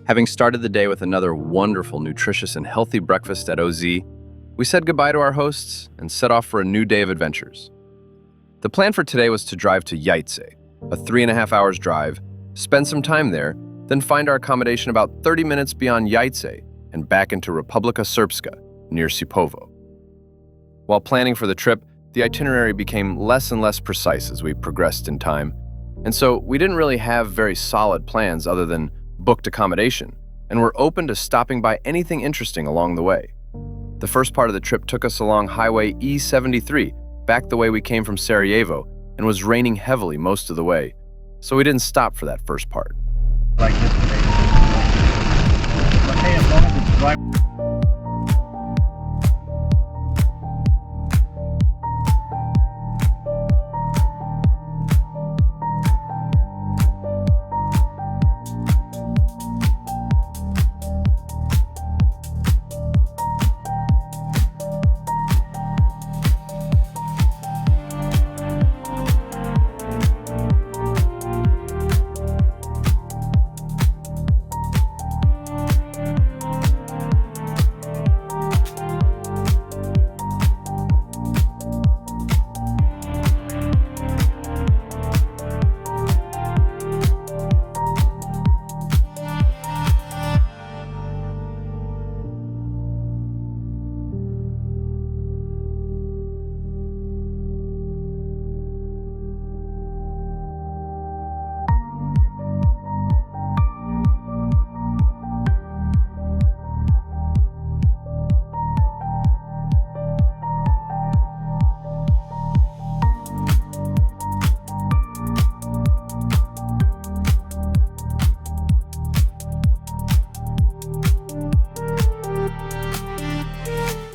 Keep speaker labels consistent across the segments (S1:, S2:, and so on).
S1: Having started the day with another wonderful, nutritious, and healthy breakfast at OZ, we said goodbye to our hosts and set off for a new day of adventures. The plan for today was to drive to Jajce, a 3.5 hours drive, spend some time there, then find our accommodation about 30 minutes beyond Jajce and back into Republika Srpska, near Šipovo. While planning for the trip, the itinerary became less and less precise as we progressed in time, and so we didn't really have very solid plans other than booked accommodation, and were open to stopping by anything interesting along the way. The first part of the trip took us along Highway E73, back the way we came from Sarajevo, and was raining heavily most of the way, so we didn't stop for that first part.
S2: Like this today. But hey, as long as it's dry.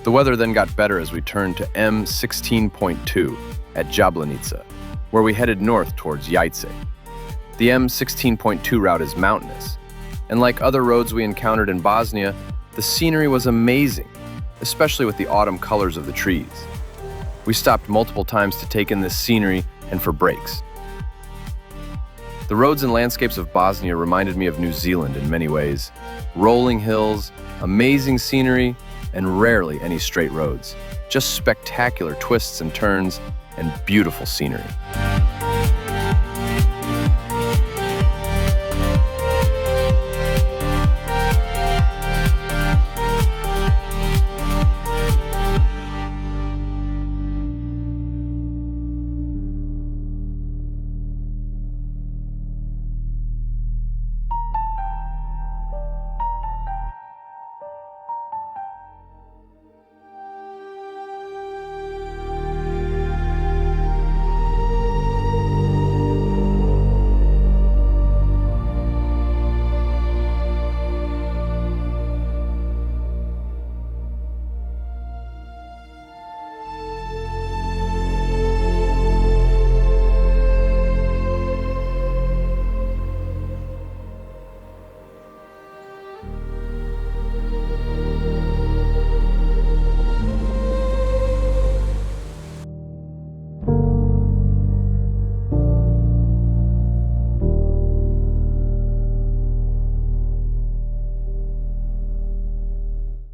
S1: The weather then got better as we turned to M16.2 at Jablanica, where we headed north towards Jajce. The M16.2 route is mountainous, and like other roads we encountered in Bosnia, the scenery was amazing, especially with the autumn colors of the trees. We stopped multiple times to take in this scenery and for breaks. The roads and landscapes of Bosnia reminded me of New Zealand in many ways. Rolling hills, amazing scenery, and rarely any straight roads. Just spectacular twists and turns and beautiful scenery.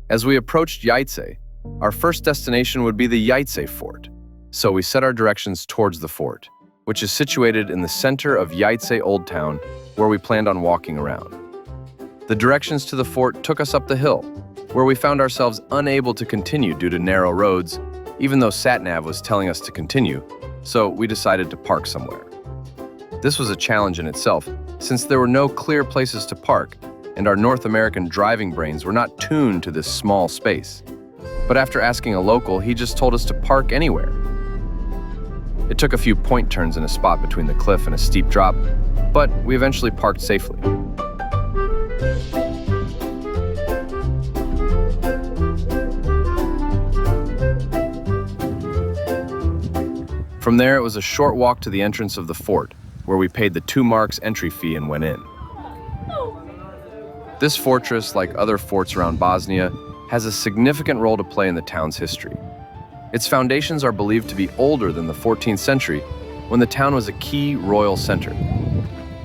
S1: As we approached Jajce, our first destination would be the Jajce Fort, so we set our directions towards the fort, which is situated in the center of Jajce Old Town, where we planned on walking around. The directions to the fort took us up the hill, where we found ourselves unable to continue due to narrow roads, even though SatNav was telling us to continue, so we decided to park somewhere. This was a challenge in itself, since there were no clear places to park, and our North American driving brains were not tuned to this small space. But after asking a local, he just told us to park anywhere. It took a few point turns in a spot between the cliff and a steep drop, but we eventually parked safely. From there, it was a short walk to the entrance of the fort, where we paid the 2 marks entry fee and went in. This fortress, like other forts around Bosnia, has a significant role to play in the town's history. Its foundations are believed to be older than the 14th century, when the town was a key royal center.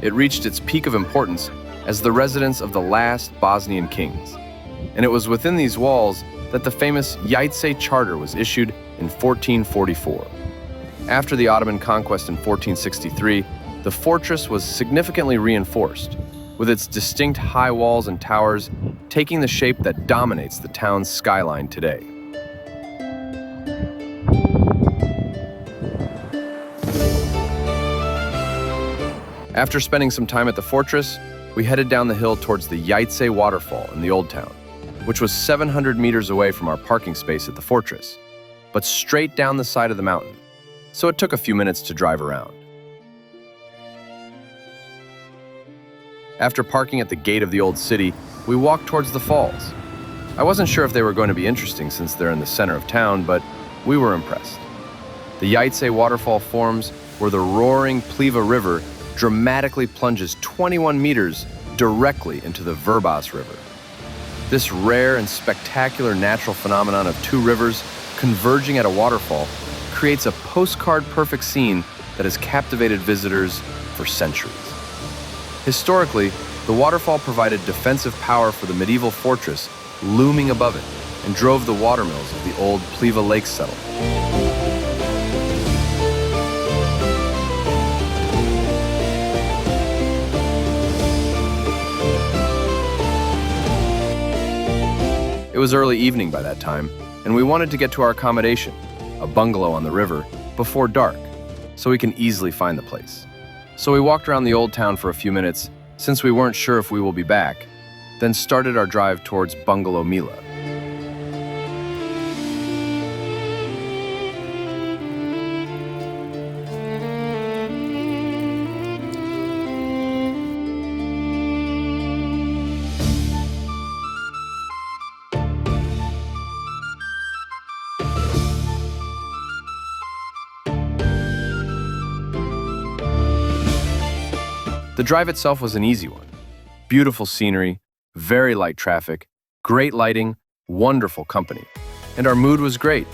S1: It reached its peak of importance as the residence of the last Bosnian kings. And it was within these walls that the famous Jajce Charter was issued in 1444. After the Ottoman conquest in 1463, the fortress was significantly reinforced, with its distinct high walls and towers taking the shape that dominates the town's skyline today. After spending some time at the fortress, we headed down the hill towards the Jajce waterfall in the Old Town, which was 700 meters away from our parking space at the fortress, but straight down the side of the mountain, so it took a few minutes to drive around. After parking at the gate of the old city, we walked towards the falls. I wasn't sure if they were going to be interesting since they're in the center of town, but we were impressed. The Jajce waterfall forms where the roaring Pliva River dramatically plunges 21 meters directly into the Vrbas River. This rare and spectacular natural phenomenon of two rivers converging at a waterfall creates a postcard-perfect scene that has captivated visitors for centuries. Historically, the waterfall provided defensive power for the medieval fortress looming above it and drove the watermills of the old Pliva Lake settlement. It was early evening by that time, and we wanted to get to our accommodation, a bungalow on the river, before dark, so we can easily find the place. So we walked around the old town for a few minutes, since we weren't sure if we will be back, then started our drive towards Bungalow Mila. The drive itself was an easy one. Beautiful scenery, very light traffic, great lighting, wonderful company, and our mood was great.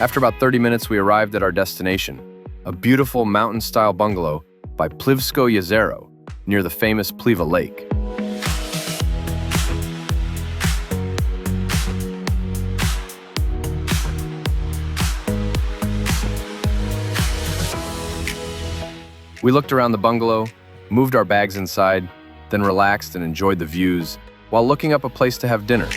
S1: After about 30 minutes, we arrived at our destination, a beautiful mountain-style bungalow by Plivsko Jezero, near the famous Pliva Lake. We looked around the bungalow, moved our bags inside, then relaxed and enjoyed the views while looking up a place to have dinner.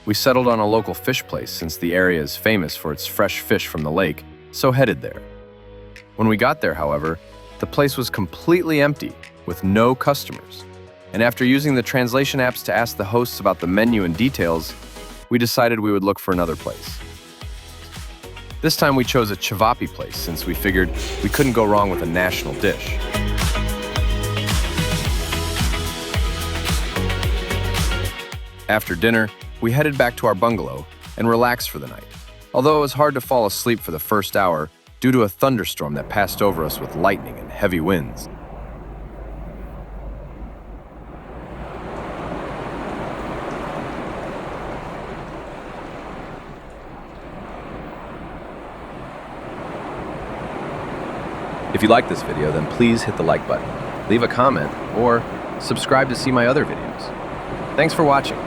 S1: We settled on a local fish place since the area is famous for its fresh fish from the lake, so headed there. When we got there, however, the place was completely empty, with no customers. And after using the translation apps to ask the hosts about the menu and details, we decided we would look for another place. This time we chose a ćevapi place since we figured we couldn't go wrong with a national dish. After dinner, we headed back to our bungalow and relaxed for the night. Although it was hard to fall asleep for the first hour, due to a thunderstorm that passed over us with lightning and heavy winds. If you like this video, then please hit the like button, leave a comment, or subscribe to see my other videos. Thanks for watching.